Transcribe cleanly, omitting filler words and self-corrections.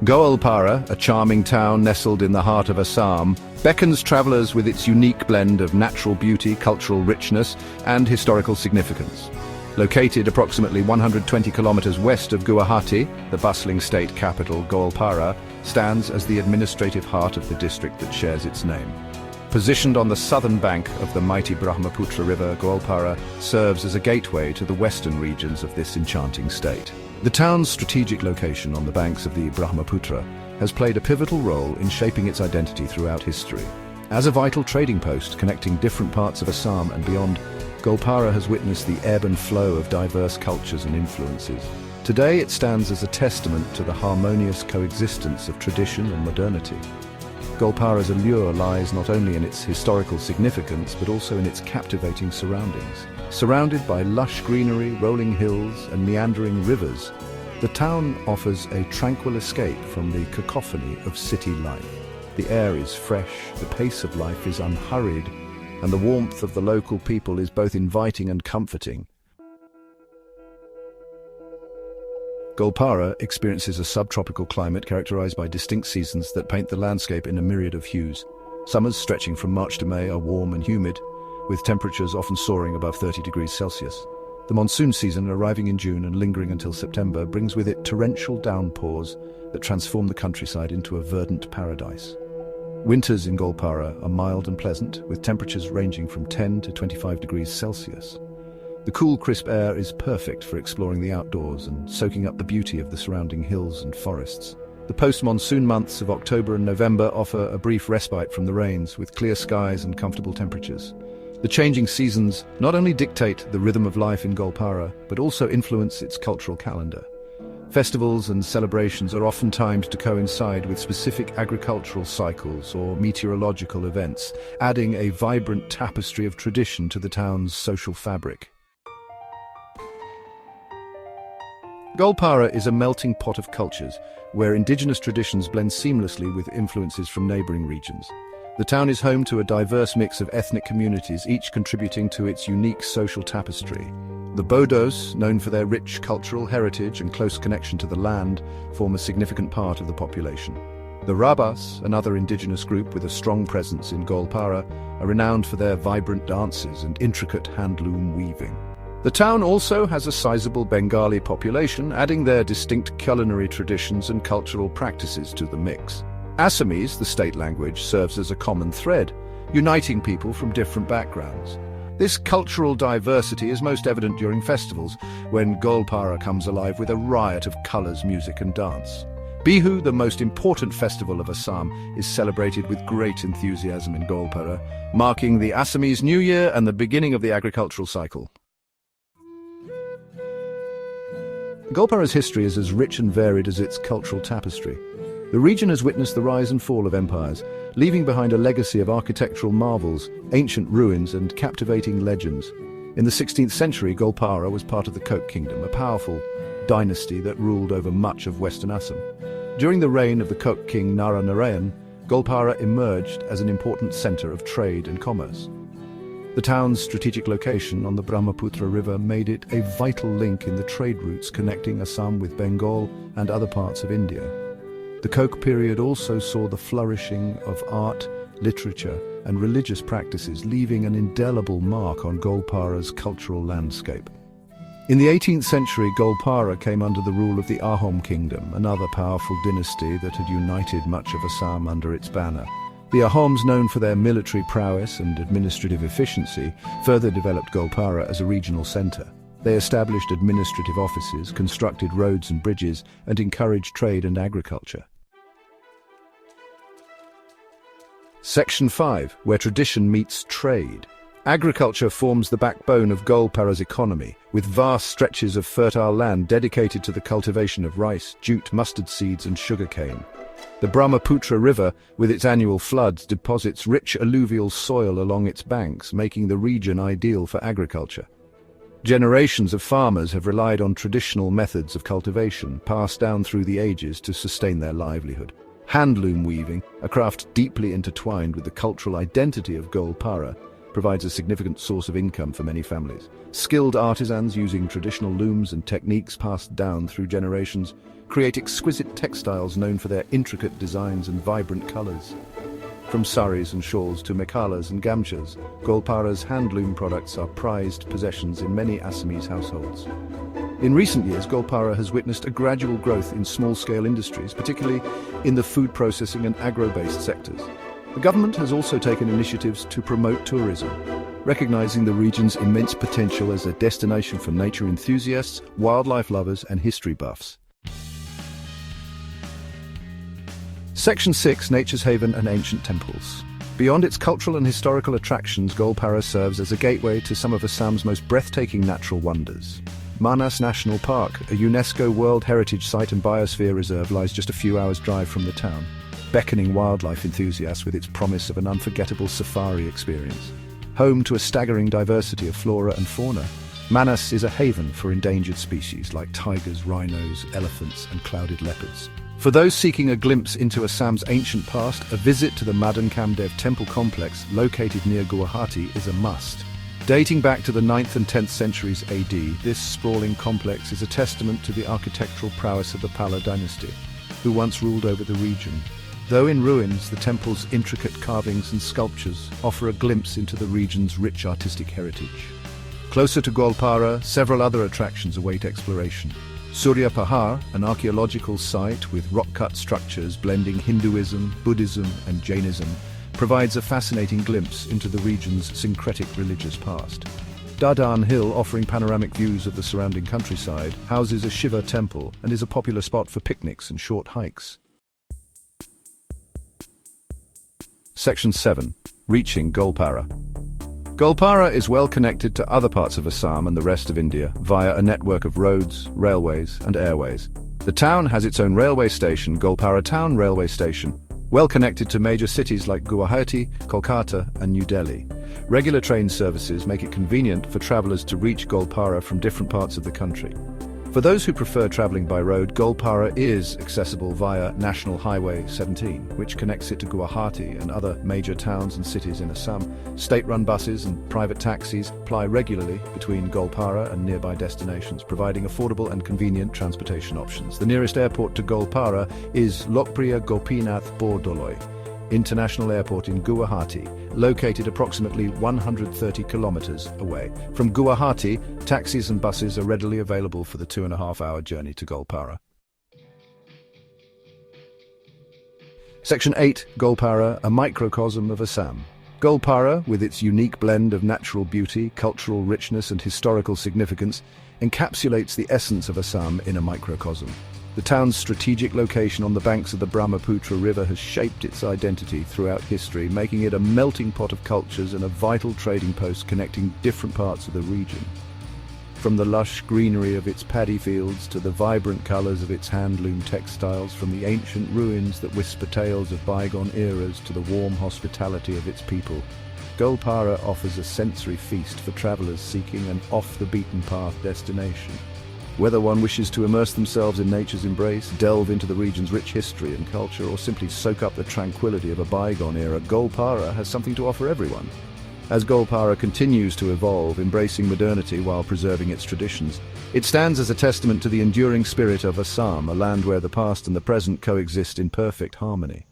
Goalpara, a charming town nestled in the heart of Assam, beckons travelers with its unique blend of natural beauty, cultural richness, and historical significance. Located approximately 120 kilometers west of Guwahati, the bustling state capital, Goalpara stands as the administrative heart of the district that shares its name. Positioned on the southern bank of the mighty Brahmaputra River, Goalpara serves as a gateway to the western regions of this enchanting state. The town's strategic location on the banks of the Brahmaputra has played a pivotal role in shaping its identity throughout history. As a vital trading post connecting different parts of Assam and beyond, Goalpara has witnessed the ebb and flow of diverse cultures and influences. Today it stands as a testament to the harmonious coexistence of tradition and modernity. Goalpara's allure lies not only in its historical significance but also in its captivating surroundings. Surrounded by lush greenery, rolling hills and meandering rivers, the town offers a tranquil escape from the cacophony of city life. The air is fresh, the pace of life is unhurried, and the warmth of the local people is both inviting and comforting. Goalpara experiences a subtropical climate characterized by distinct seasons that paint the landscape in a myriad of hues. Summers stretching from March to May are warm and humid, with temperatures often soaring above 30 degrees Celsius. The monsoon season, arriving in June and lingering until September, brings with it torrential downpours that transform the countryside into a verdant paradise. Winters in Goalpara are mild and pleasant, with temperatures ranging from 10 to 25 degrees Celsius. The cool, crisp air is perfect for exploring the outdoors and soaking up the beauty of the surrounding hills and forests. The post-monsoon months of October and November offer a brief respite from the rains, with clear skies and comfortable temperatures. The changing seasons not only dictate the rhythm of life in Goalpara, but also influence its cultural calendar. Festivals and celebrations are often timed to coincide with specific agricultural cycles or meteorological events, adding a vibrant tapestry of tradition to the town's social fabric. Goalpara is a melting pot of cultures, where indigenous traditions blend seamlessly with influences from neighboring regions. The town is home to a diverse mix of ethnic communities, each contributing to its unique social tapestry. The Bodos, known for their rich cultural heritage and close connection to the land, form a significant part of the population. The Rabas, another indigenous group with a strong presence in Goalpara, are renowned for their vibrant dances and intricate handloom weaving. The town also has a sizable Bengali population, adding their distinct culinary traditions and cultural practices to the mix. Assamese, the state language, serves as a common thread, uniting people from different backgrounds. This cultural diversity is most evident during festivals, when Goalpara comes alive with a riot of colours, music and dance. Bihu, the most important festival of Assam, is celebrated with great enthusiasm in Goalpara, marking the Assamese New Year and the beginning of the agricultural cycle. Goalpara's history is as rich and varied as its cultural tapestry. The region has witnessed the rise and fall of empires, leaving behind a legacy of architectural marvels, ancient ruins and captivating legends. In the 16th century, Goalpara was part of the Koch Kingdom, a powerful dynasty that ruled over much of western Assam. During the reign of the Koch king Nara Narayan, Goalpara emerged as an important centre of trade and commerce. The town's strategic location on the Brahmaputra River made it a vital link in the trade routes connecting Assam with Bengal and other parts of India. The Koch period also saw the flourishing of art, literature and religious practices, leaving an indelible mark on Goalpara's cultural landscape. In the 18th century, Goalpara came under the rule of the Ahom kingdom, another powerful dynasty that had united much of Assam under its banner. The Ahoms, known for their military prowess and administrative efficiency, further developed Goalpara as a regional centre. They established administrative offices, constructed roads and bridges, and encouraged trade and agriculture. Section 5, where tradition meets trade. Agriculture forms the backbone of Goalpara's economy, with vast stretches of fertile land dedicated to the cultivation of rice, jute, mustard seeds and sugarcane. The Brahmaputra River, with its annual floods, deposits rich alluvial soil along its banks, making the region ideal for agriculture. Generations of farmers have relied on traditional methods of cultivation, passed down through the ages to sustain their livelihood. Handloom weaving, a craft deeply intertwined with the cultural identity of Goalpara, provides a significant source of income for many families. Skilled artisans using traditional looms and techniques passed down through generations create exquisite textiles known for their intricate designs and vibrant colors. From saris and shawls to mekhalas and gamchas, Goalpara's handloom products are prized possessions in many Assamese households. In recent years, Goalpara has witnessed a gradual growth in small-scale industries, particularly in the food processing and agro-based sectors. The government has also taken initiatives to promote tourism, recognizing the region's immense potential as a destination for nature enthusiasts, wildlife lovers, and history buffs. Section 6: Nature's Haven and Ancient Temples. Beyond its cultural and historical attractions, Goalpara serves as a gateway to some of Assam's most breathtaking natural wonders. Manas National Park, a UNESCO World Heritage Site and Biosphere Reserve, lies just a few hours' drive from the town, beckoning wildlife enthusiasts with its promise of an unforgettable safari experience. Home to a staggering diversity of flora and fauna, Manas is a haven for endangered species like tigers, rhinos, elephants, and clouded leopards. For those seeking a glimpse into Assam's ancient past, a visit to the Madan Kamdev Temple complex, located near Guwahati, is a must. Dating back to the 9th and 10th centuries AD, this sprawling complex is a testament to the architectural prowess of the Pala dynasty, who once ruled over the region. Though in ruins, the temple's intricate carvings and sculptures offer a glimpse into the region's rich artistic heritage. Closer to Goalpara, several other attractions await exploration. Surya Pahar, an archaeological site with rock-cut structures blending Hinduism, Buddhism, and Jainism, provides a fascinating glimpse into the region's syncretic religious past. Dadan Hill, offering panoramic views of the surrounding countryside, houses a Shiva temple and is a popular spot for picnics and short hikes. Section 7: Reaching Goalpara. Goalpara is well connected to other parts of Assam and the rest of India via a network of roads, railways, and airways. The town has its own railway station, Goalpara Town Railway Station, well connected to major cities like Guwahati, Kolkata, and New Delhi. Regular train services make it convenient for travelers to reach Goalpara from different parts of the country. For those who prefer traveling by road, Goalpara is accessible via National Highway 17, which connects it to Guwahati and other major towns and cities in Assam. State-run buses and private taxis ply regularly between Goalpara and nearby destinations, providing affordable and convenient transportation options. The nearest airport to Goalpara is Lokpriya Gopinath Bordoloi International Airport in Guwahati, located approximately 130 kilometers away. From Guwahati, taxis and buses are readily available for the 2.5-hour journey to Goalpara. Section 8: Goalpara, a microcosm of Assam. Goalpara, with its unique blend of natural beauty, cultural richness, and historical significance, encapsulates the essence of Assam in a microcosm. The town's strategic location on the banks of the Brahmaputra River has shaped its identity throughout history, making it a melting pot of cultures and a vital trading post connecting different parts of the region. From the lush greenery of its paddy fields to the vibrant colors of its handloom textiles, from the ancient ruins that whisper tales of bygone eras to the warm hospitality of its people, Goalpara offers a sensory feast for travelers seeking an off-the-beaten-path destination. Whether one wishes to immerse themselves in nature's embrace, delve into the region's rich history and culture, or simply soak up the tranquility of a bygone era, Goalpara has something to offer everyone. As Goalpara continues to evolve, embracing modernity while preserving its traditions, it stands as a testament to the enduring spirit of Assam, a land where the past and the present coexist in perfect harmony.